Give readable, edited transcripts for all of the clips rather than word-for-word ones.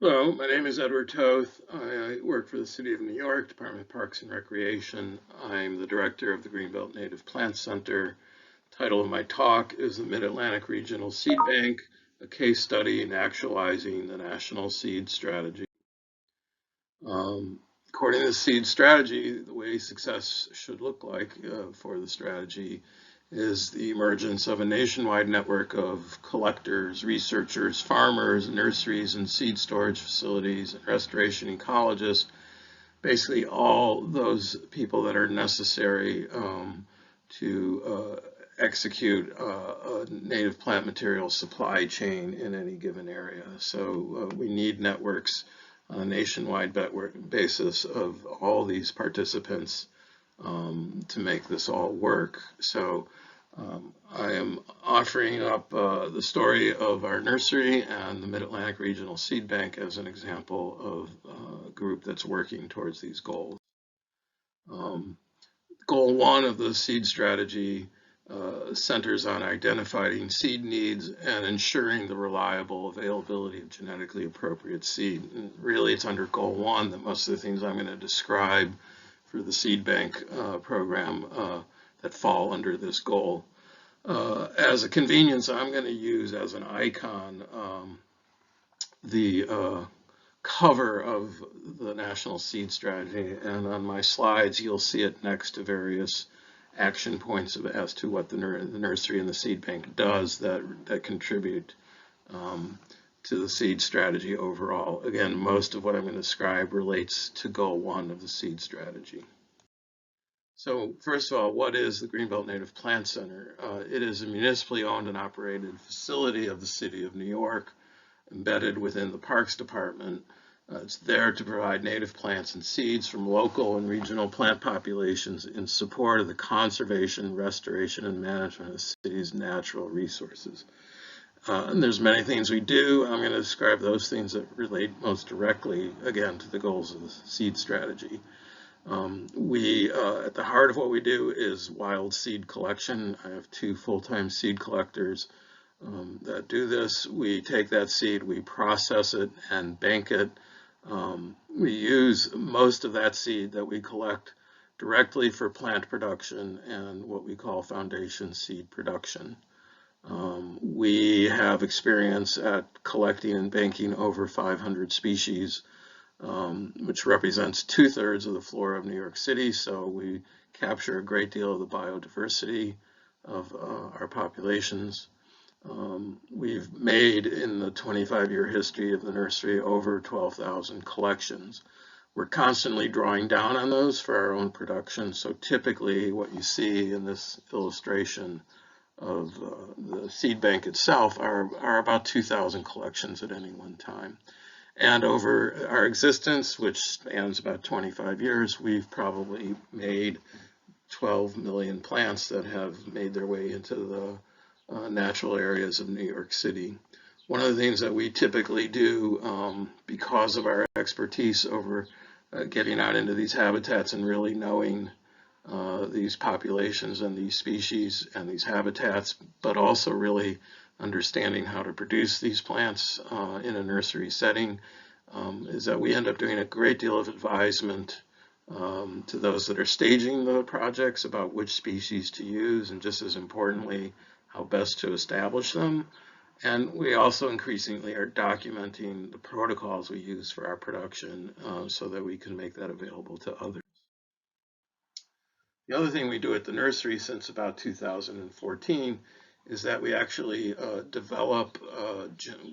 Hello, my name is Edward Toth. I work for the City of New York, Department of Parks and Recreation. I'm the director of the Greenbelt Native Plant Center. Title of my talk is the Mid-Atlantic Regional Seed Bank, a case study in actualizing the national seed strategy. Um, According to the seed strategy, the way success should look like for the strategy is the emergence of a nationwide network of collectors, researchers, farmers, nurseries, and seed storage facilities, and restoration ecologists, basically all those people that are necessary to execute a native plant material supply chain in any given area. So we need networks on a nationwide basis of all these participants to make this all work. So I am offering up the story of our nursery and the Mid-Atlantic Regional Seed Bank as an example of a group that's working towards these goals. Um, Goal one of the seed strategy centers on identifying seed needs and ensuring the reliable availability of genetically appropriate seed. And really, it's under goal one that most of the things I'm going to describe for the seed bank program that fall under this goal. As a convenience, I'm going to use as an icon the cover of the National Seed Strategy, and on my slides you'll see it next to various action points as to what the nursery and the seed bank does that contribute to the seed strategy overall. Again, most of what I'm going to describe relates to goal one of the seed strategy. So first of all, what is the Greenbelt Native Plant Center? It is a municipally owned and operated facility of the City of New York, embedded within the Parks Department. It's there to provide native plants and seeds from local and regional plant populations in support of the conservation, restoration, and management of the city's natural resources. And there's many things we do. I'm going to describe those things that relate most directly, again, to the goals of the seed strategy. At the heart of what we do is wild seed collection. I have two full-time seed collectors that do this. We take that seed, we process it and bank it. We use most of that seed that we collect directly for plant production and what we call foundation seed production. We have experience at collecting and banking over 500 species, which represents 2/3 of the flora of New York City. So we capture a great deal of the biodiversity of our populations. We've made in the 25-year history of the nursery over 12,000 collections. We're constantly drawing down on those for our own production. So typically what you see in this illustration of the seed bank itself are about 2,000 collections at any one time. And over our existence, which spans about 25 years, we've probably made 12 million plants that have made their way into the natural areas of New York City. One of the things that we typically do because of our expertise over getting out into these habitats and really knowing these populations and these species and these habitats, but also really understanding how to produce these plants in a nursery setting, is that we end up doing a great deal of advisement to those that are staging the projects about which species to use, and just as importantly, how best to establish them. And we also increasingly are documenting the protocols we use for our production so that we can make that available to others. The other thing we do at the nursery since about 2014 is that we actually develop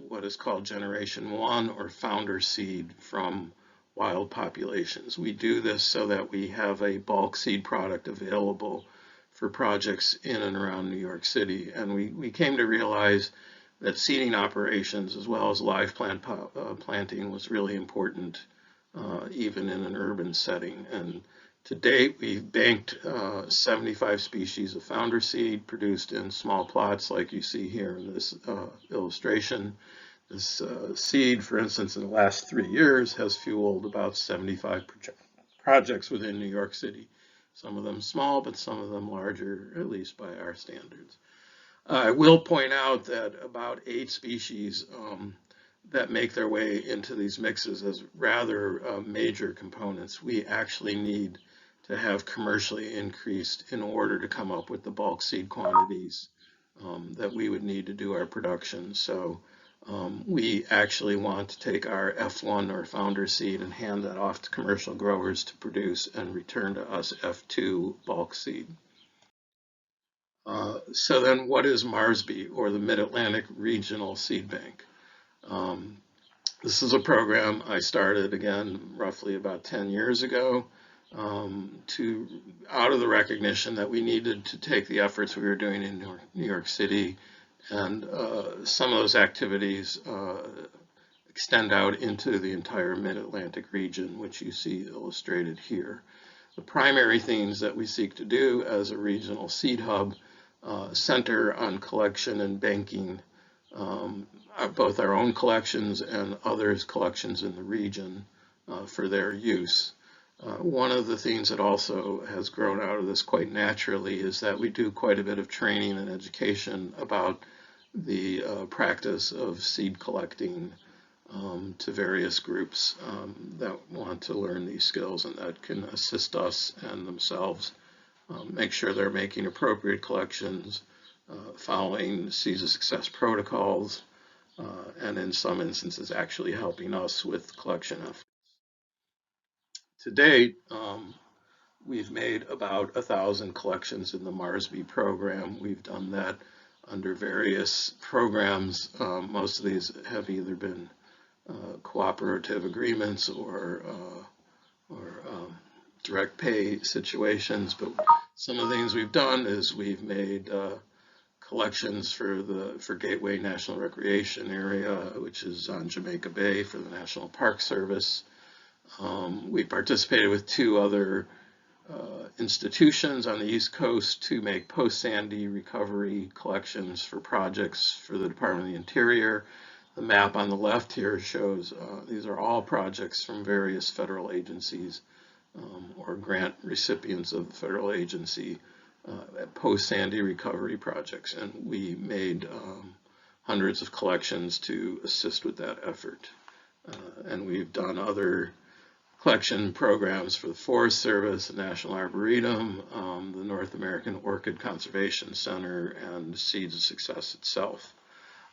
what is called Generation 1 or founder seed from wild populations. We do this so that we have a bulk seed product available for projects in and around New York City. And we came to realize that seeding operations as well as live planting was really important even in an urban setting. And to date, we've banked 75 species of founder seed produced in small plots like you see here in this illustration. This seed, for instance, in the last 3 years has fueled about 75 projects within New York City. Some of them small, but some of them larger, at least by our standards. I will point out that about 8 species that make their way into these mixes as rather major components, we actually need to have commercially increased in order to come up with the bulk seed quantities that we would need to do our production. So we actually want to take our F1 or founder seed and hand that off to commercial growers to produce and return to us F2 bulk seed. So then what is MARSB, or the Mid-Atlantic Regional Seed Bank? This is a program I started, again, roughly about 10 years ago, out of the recognition that we needed to take the efforts we were doing in New York City, and some of those activities extend out into the entire Mid-Atlantic region, which you see illustrated here. The primary things that we seek to do as a regional seed hub center on collection and banking, both our own collections and others' collections in the region for their use. One of the things that also has grown out of this quite naturally is that we do quite a bit of training and education about the practice of seed collecting to various groups that want to learn these skills and that can assist us and themselves make sure they're making appropriate collections, following Seeds of Success protocols, and in some instances actually helping us with collection efforts. To date, we've made about 1,000 collections in the MARSB program. We've done that under various programs. Most of these have either been cooperative agreements or direct pay situations, but some of the things we've done is we've made collections for Gateway National Recreation Area, which is on Jamaica Bay for the National Park Service. We participated with 2 other institutions on the East Coast to make post-Sandy recovery collections for projects for the Department of the Interior. The map on the left here shows these are all projects from various federal agencies or grant recipients of the federal agency post-Sandy recovery projects, and we made hundreds of collections to assist with that effort. And we've done other collection programs for the Forest Service, the National Arboretum, the North American Orchid Conservation Center, and Seeds of Success itself.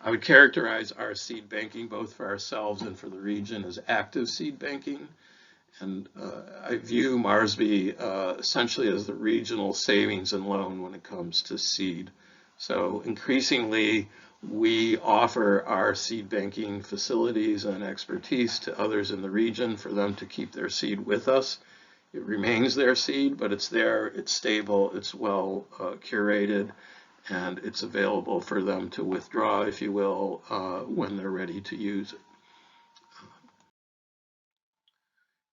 I would characterize our seed banking, both for ourselves and for the region, as active seed banking. And I view MARSB essentially as the regional savings and loan when it comes to seed. So increasingly, we offer our seed banking facilities and expertise to others in the region for them to keep their seed with us. It remains their seed, but it's there, it's stable, it's well curated, and it's available for them to withdraw, if you will, when they're ready to use it.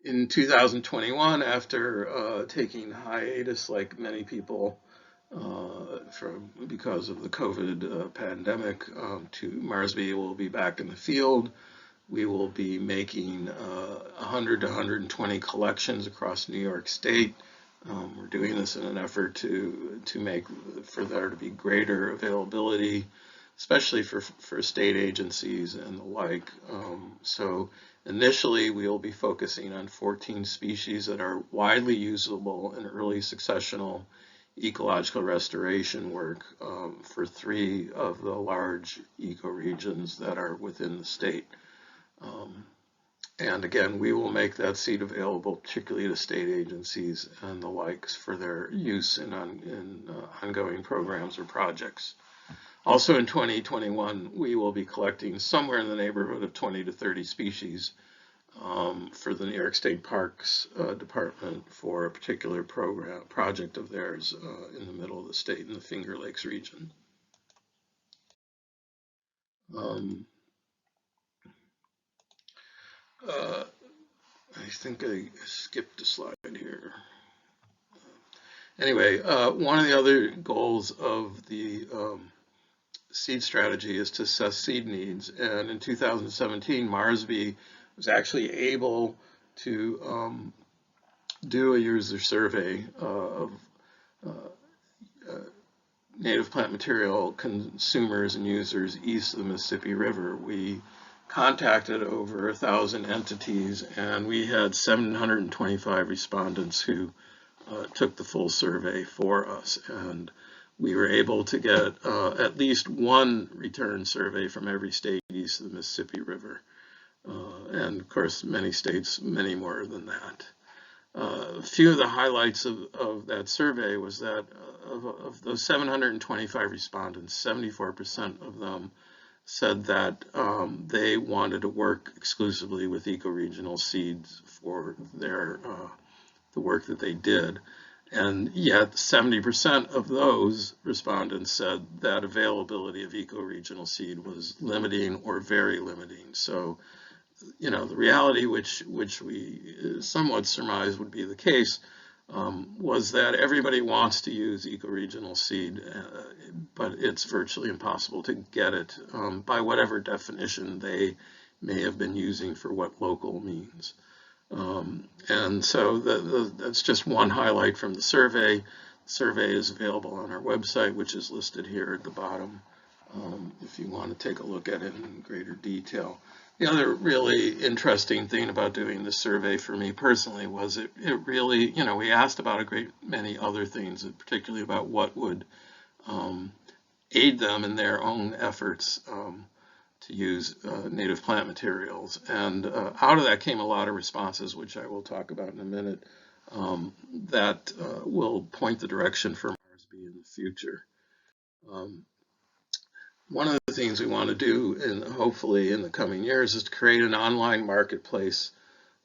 In 2021, after taking hiatus like many people because of the COVID pandemic, MARSB will be back in the field. We will be making 100 to 120 collections across New York State. We're doing this in an effort to make for there to be greater availability, especially for state agencies and the like. So initially, we will be focusing on 14 species that are widely usable in early successional ecological restoration work for 3 of the large ecoregions that are within the state. And again, we will make that seed available, particularly to state agencies and the likes, for their use in ongoing programs or projects. Also in 2021, we will be collecting somewhere in the neighborhood of 20 to 30 species for the New York State Parks Department for a particular project of theirs in the middle of the state in the Finger Lakes region. I think I skipped a slide here. Anyway, one of the other goals of the seed strategy is to assess seed needs, and in 2017, MARSB was actually able to do a user survey of native plant material consumers and users east of the Mississippi River. We contacted over 1,000 entities, and we had 725 respondents who took the full survey for us. And we were able to get at least one return survey from every state east of the Mississippi River. And of course, many states, many more than that. A few of the highlights of that survey was that of those 725 respondents, 74% of them said that they wanted to work exclusively with ecoregional seeds for their the work that they did. And yet 70% of those respondents said that availability of ecoregional seed was limiting or very limiting. So, you know, the reality which we somewhat surmised would be the case was that everybody wants to use ecoregional seed, but it's virtually impossible to get it by whatever definition they may have been using for what local means. And so that's just one highlight from the survey. The survey is available on our website, which is listed here at the bottom, if you want to take a look at it in greater detail. The other really interesting thing about doing this survey for me personally was it really, you know, we asked about a great many other things, particularly about what would aid them in their own efforts to use native plant materials. And out of that came a lot of responses, which I will talk about in a minute, that will point the direction for Marsby in the future. One of the things we want to do, and hopefully in the coming years, is to create an online marketplace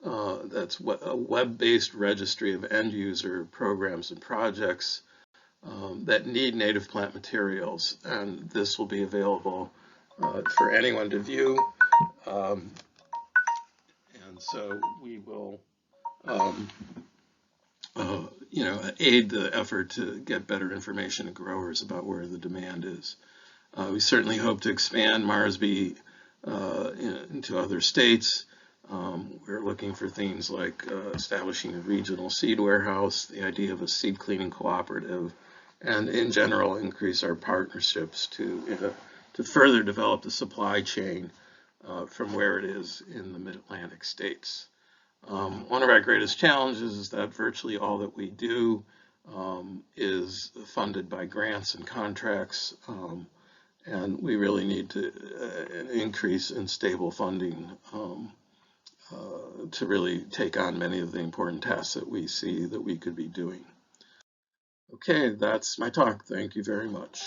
that's a web-based registry of end-user programs and projects that need native plant materials. And this will be available for anyone to view. And so we will, you know, aid the effort to get better information to growers about where the demand is. We certainly hope to expand Marsby into other states. We're looking for things like establishing a regional seed warehouse, the idea of a seed cleaning cooperative, and in general increase our partnerships to further develop the supply chain from where it is in the mid-Atlantic states. One of our greatest challenges is that virtually all that we do is funded by grants and contracts. And we really need to an increase in stable funding to really take on many of the important tasks that we see that we could be doing. Okay, that's my talk. Thank you very much.